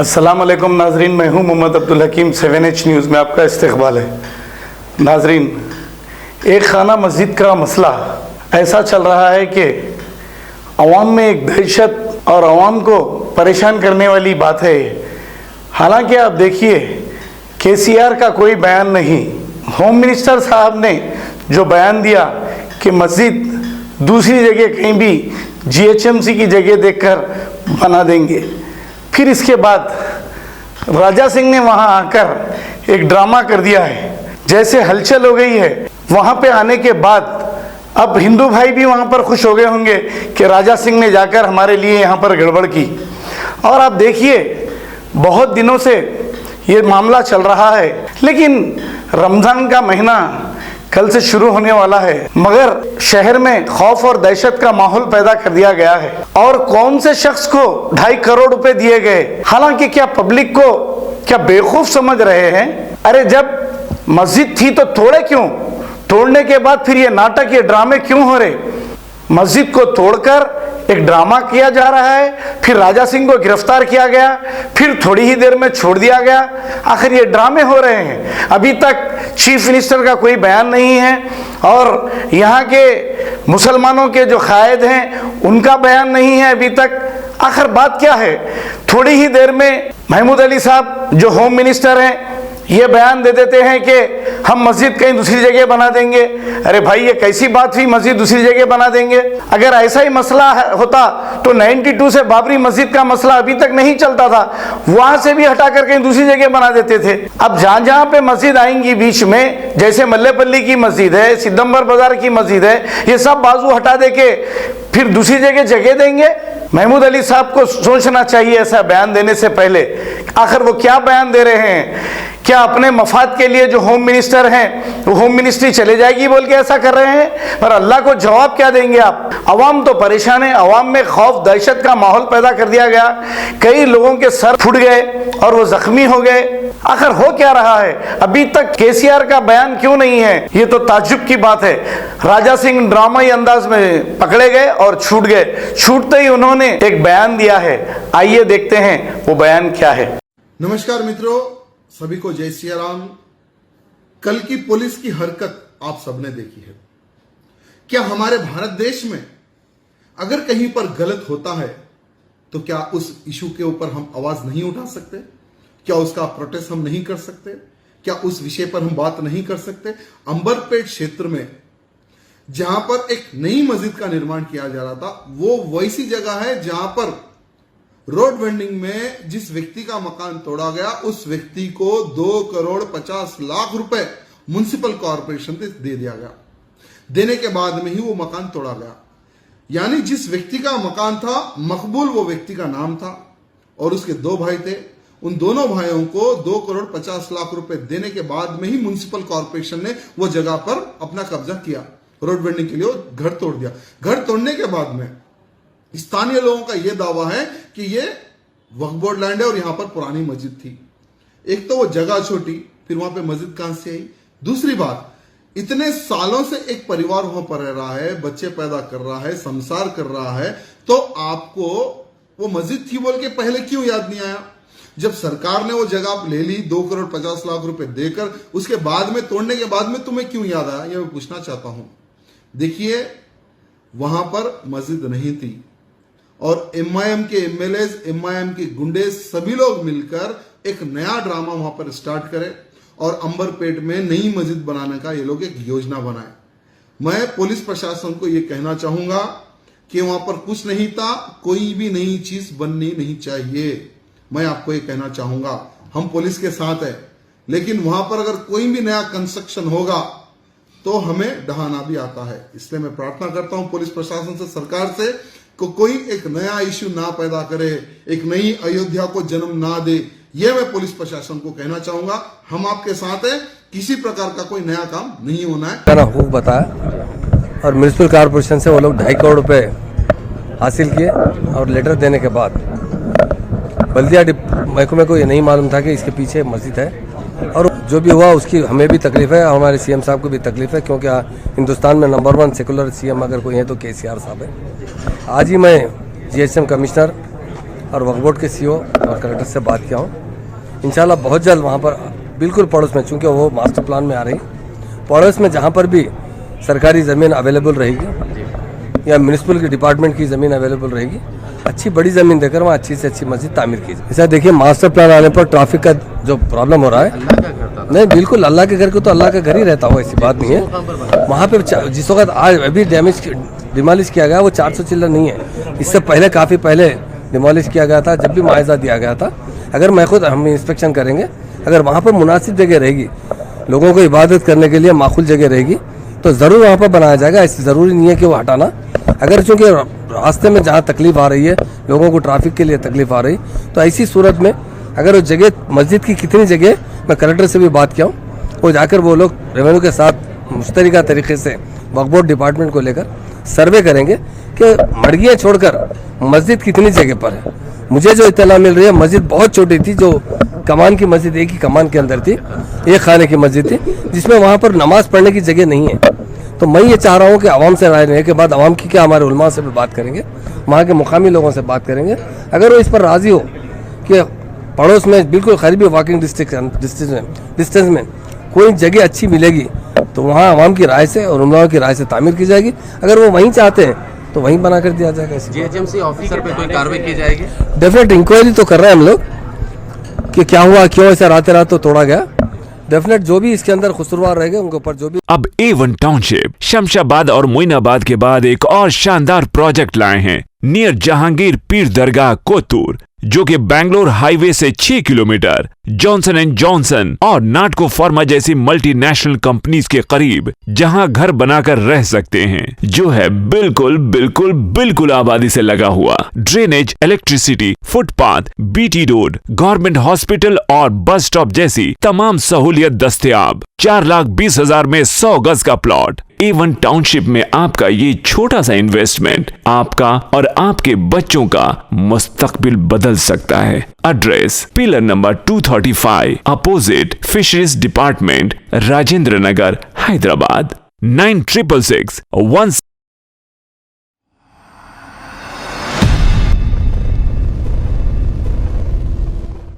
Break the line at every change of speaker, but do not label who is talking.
अस्सलाम वालेकुम नाजरीन, मैं हूं मोहम्मद अब्दुल हकीम। 7H न्यूज़ में आपका इस्तकबाल है। नाजरीन, एक खाना मस्जिद का मसला ऐसा चल रहा है कि अवाम में एक दहशत और अवाम को परेशान करने वाली बात है। हालांकि आप देखिए, KCR का कोई बयान नहीं, होम मिनिस्टर साहब ने जो बयान दिया कि मस्जिद दूसरी जगह कहीं भी GHMC की जगह देखकर बना देंगे। फिर इसके बाद राजा सिंह ने वहां आकर एक ड्रामा कर दिया है। जैसे हलचल हो गई है वहां पे आने के बाद, अब हिंदू भाई भी वहां पर खुश हो गए होंगे कि राजा सिंह ने जाकर हमारे लिए यहां पर गड़बड़ की। और आप देखिए, बहुत दिनों से ये मामला चल रहा है, लेकिन रमज़ान का महीना कल से शुरू होने वाला है, मगर शहर में खौफ और दहशत का माहौल पैदा कर दिया गया है। और कौन से शख्स को 2.5 करोड़ रुपए दिए गए? हालांकि क्या पब्लिक को क्या बेवकूफ समझ रहे हैं? अरे जब मस्जिद थी तो तोड़े क्यों? तोड़ने के बाद फिर ये नाटक, ये ड्रामे क्यों हो रहे? मस्जिद को तोड़कर एक ड्रामा किया जा रहा है, फिर राजा सिंह को गिरफ्तार किया गया, फिर थोड़ी ही देर में छोड़ दिया गया। आखिर ये ड्रामे हो रहे हैं। अभी तक चीफ मिनिस्टर का कोई बयान नहीं है और यहाँ के मुसलमानों के जो कायद हैं उनका बयान नहीं है अभी तक। आखिर बात क्या है? थोड़ी ही देर में महमूद अली साहब जो होम मिनिस्टर हैं ये बयान दे देते हैं कि हम मस्जिद कहीं दूसरी जगह बना देंगे। अरे भाई, ये कैसी बात हुई, मस्जिद दूसरी जगह बना देंगे? अगर ऐसा ही मसला होता तो 92 से बाबरी मस्जिद का मसला अभी तक नहीं चलता था, वहां से भी हटाकर कहीं दूसरी जगह बना देते थे। अब जहां जहां पे मस्जिद आएंगी बीच में, जैसे मल्लेपल्ली की मस्जिद है, सिद्दम्बर बाजार की मस्जिद है, ये सब बाजू हटा दे के फिर दूसरी जगह देंगे। महमूद अली साहब को सोचना चाहिए ऐसा बयान देने से पहले। आखिर वो क्या बयान दे रहे हैं? क्या अपने मफाद के लिए जो होम मिनिस्टर हैं वो होम मिनिस्ट्री चले जाएगी बोल के ऐसा कर रहे हैं? पर अल्लाह को जवाब क्या देंगे आप? अवाम तो परेशान है, अवाम में खौफ दहशत का माहौल पैदा कर दिया गया। कई लोगों के सर फूट गए और वो जख्मी हो गए। आखिर हो क्या रहा है? अभी तक KCR का बयान क्यों नहीं है? ये तो ताज्जुब की बात है। राजा सिंह ड्रामाई अंदाज में पकड़े गए और छूट गए। छूटते ही उन्होंने एक बयान दिया है। आइए देखते हैं वो बयान क्या है।
नमस्कार मित्रों, सभी को जय सिया राम। कल की पुलिस की हरकत आप सबने देखी है। क्या हमारे भारत देश में अगर कहीं पर गलत होता है तो क्या उस इशू के ऊपर हम आवाज नहीं उठा सकते? क्या उसका प्रोटेस्ट हम नहीं कर सकते? क्या उस विषय पर हम बात नहीं कर सकते? अंबरपेट क्षेत्र में जहां पर एक नई मस्जिद का निर्माण किया जा रहा था, वो वैसी जगह है जहां पर रोड वेंडिंग में जिस व्यक्ति का मकान तोड़ा गया, उस व्यक्ति को 2 करोड़ 50 लाख रुपए म्युनिसिपल कॉर्पोरेशन से दे दिया गया। देने के बाद में ही वो मकान तोड़ा गया। यानी जिस व्यक्ति का मकान था, मकबूल वो व्यक्ति का नाम था और उसके 2 भाई थे। उन दोनों भाइयों को 2 करोड़ 50 लाख रुपए देने के बाद में ही म्युनिसिपल कॉर्पोरेशन ने वो जगह पर अपना कब्जा किया। रोड वेंडिंग के लिए वो घर तोड़ दिया। घर तोड़ने के बाद में स्थानीय लोगों का यह दावा है कि ये वक्फ बोर्ड लैंड है और यहां पर पुरानी मस्जिद थी। एक तो वो जगह छोटी, फिर वहां पे मस्जिद कहां से आई? दूसरी बात, इतने सालों से एक परिवार वहां पर रह रहा है, बच्चे पैदा कर रहा है, संसार कर रहा है, तो आपको वो मस्जिद थी बोल के पहले क्यों याद नहीं आया? जब सरकार ने वो जगह ले ली 2 करोड़ 50 लाख रुपए देकर, उसके बाद में तोड़ने के बाद में तुम्हें क्यों याद आया? ये मैं पूछना चाहता हूं। देखिए, वहां पर मस्जिद नहीं थी और MIM के MLAs, MIM के गुंडे सभी लोग मिलकर एक नया ड्रामा वहां पर स्टार्ट करे और अंबरपेट में नई मस्जिद बनाने का ये लोग एक योजना बनाए। मैं पुलिस प्रशासन को यह कहना चाहूंगा कि वहां पर कुछ नहीं था, कोई भी नई चीज बननी नहीं चाहिए। मैं आपको ये कहना चाहूंगा, हम पुलिस के साथ है, लेकिन वहां पर अगर कोई भी नया कंस्ट्रक्शन होगा तो हमें डहाना भी आता है। इसलिए मैं प्रार्थना करता हूं पुलिस प्रशासन से, सरकार से, को कोई एक नया इश्यू ना पैदा करे, एक नई अयोध्या को जन्म ना दे। यह मैं पुलिस प्रशासन को कहना चाहूंगा। हम आपके साथ है, किसी प्रकार का कोई नया काम नहीं होना है।
मैंने हुकूक बताया और म्युनिसिपल कॉर्पोरेशन से वो लोग 2.5 करोड़ रुपए हासिल किए और लेटर देने के बाद बल्दिया महकमे को ये नहीं मालूम था कि इसके पीछे मस्जिद है। और जो भी हुआ उसकी हमें भी तकलीफ है, हमारे CM साहब को भी तकलीफ है, क्योंकि हिंदुस्तान में नंबर 1 सेकुलर CM अगर कोई है तो KCR साहब है। आज ही मैं GHM कमिश्नर और वक्फ बोर्ड के सीईओ और कलेक्टर से बात किया हूँ। इंशाल्लाह बहुत जल्द वहाँ पर बिल्कुल पड़ोस में, चूँकि वो मास्टर प्लान में आ रही, पड़ोस में जहाँ पर भी सरकारी ज़मीन अवेलेबल रहेगी या म्यूनिसिपल की डिपार्टमेंट की ज़मीन अवेलेबल रहेगी, अच्छी बड़ी ज़मीन देकर वहाँ अच्छी से अच्छी मस्जिद तामीर की जाए। ऐसा देखिए, मास्टर प्लान आने पर ट्रैफिक का जो प्रॉब्लम हो रहा है, नहीं बिल्कुल अल्लाह के घर को तो अल्लाह का घर ही रहता हो, ऐसी बात नहीं है। वहाँ पे जिस वक्त आज अभी डिमोलिश किया गया वो 400 चिल्लर नहीं है, इससे पहले काफ़ी पहले डिमोलिश किया गया था, जब भी मुआवजा दिया गया था। अगर मैं खुद हम इंस्पेक्शन करेंगे, अगर वहाँ पर मुनासिब जगह रहेगी, लोगों को इबादत करने के लिए माकूल जगह रहेगी, तो ज़रूर वहाँ पर बनाया जाएगा। ऐसी ज़रूरी नहीं है कि वो हटाना, अगर चूँकि रास्ते में जहाँ तकलीफ आ रही है, लोगों को ट्रैफिक के लिए तकलीफ आ रही, तो ऐसी सूरत में अगर वो जगह मस्जिद की कितनी जगह, मैं कलेक्टर से भी बात किया हूँ, वो जाकर वो लोग रेवेन्यू के साथ मुश्तरका तरीके से वक्फ बोर्ड डिपार्टमेंट को लेकर सर्वे करेंगे कि मड़गियाँ छोड़कर मस्जिद कितनी जगह पर है। मुझे जो इत्तला मिल रही है, मस्जिद बहुत छोटी थी, जो कमान की मस्जिद एक ही कमान के अंदर थी, एक खाने की मस्जिद थी, जिसमें वहाँ पर नमाज पढ़ने की जगह नहीं है। तो मैं ये चाह रहा हूँ कि आवाम से राय लेने के बाद, आवाम की क्या, हमारे उलमा से भी बात करेंगे, वहाँ के मुकामी लोगों से बात करेंगे, अगर वो इस पर राज़ी हो कि पड़ोस में बिल्कुल करीबी वॉकिंग डिस्टेंस में कोई जगह अच्छी मिलेगी, तो वहाँ आवाम की राय से और उलमा की राय से तामीर की जाएगी। अगर वो वहीं चाहते हैं तो वहीं बना कर दिया जाएगा।
जीएचएमसी ऑफिसर पे कोई कार्रवाई की जाएगी?
डेफिनेट इंक्वायरी तो कर रहे हैं हम लोग कि क्या हुआ, क्यों ऐसा रात तो तोड़ा गया। डेफिनेट जो भी इसके अंदर कसूरवार रहेंगे उनके ऊपर जो भी।
अब A1 टाउनशिप शमशाबाद और मोइनाबाद के बाद एक और शानदार प्रोजेक्ट लाए हैं नियर जहांगीर पीर दरगाह कोतूर, जो कि बैंगलोर हाईवे से 6 किलोमीटर जॉनसन एंड जॉनसन और नाटको फार्मा जैसी मल्टीनेशनल कंपनीज के करीब, जहां घर बनाकर रह सकते हैं, जो है बिल्कुल बिल्कुल बिल्कुल आबादी से लगा हुआ। Drainage, electricity, footpath, BT road, government hospital और बस स्टॉप जैसी तमाम सहूलियत दस्तयाब। 4,20,000 में 100 गज का प्लॉट। A1 टाउनशिप में आपका ये छोटा सा इन्वेस्टमेंट आपका और आपके बच्चों का मुस्तकबिल बदल सकता है। Address pillar number 235 opposite fisheries department, Rajendra Nagar, Hyderabad. 9666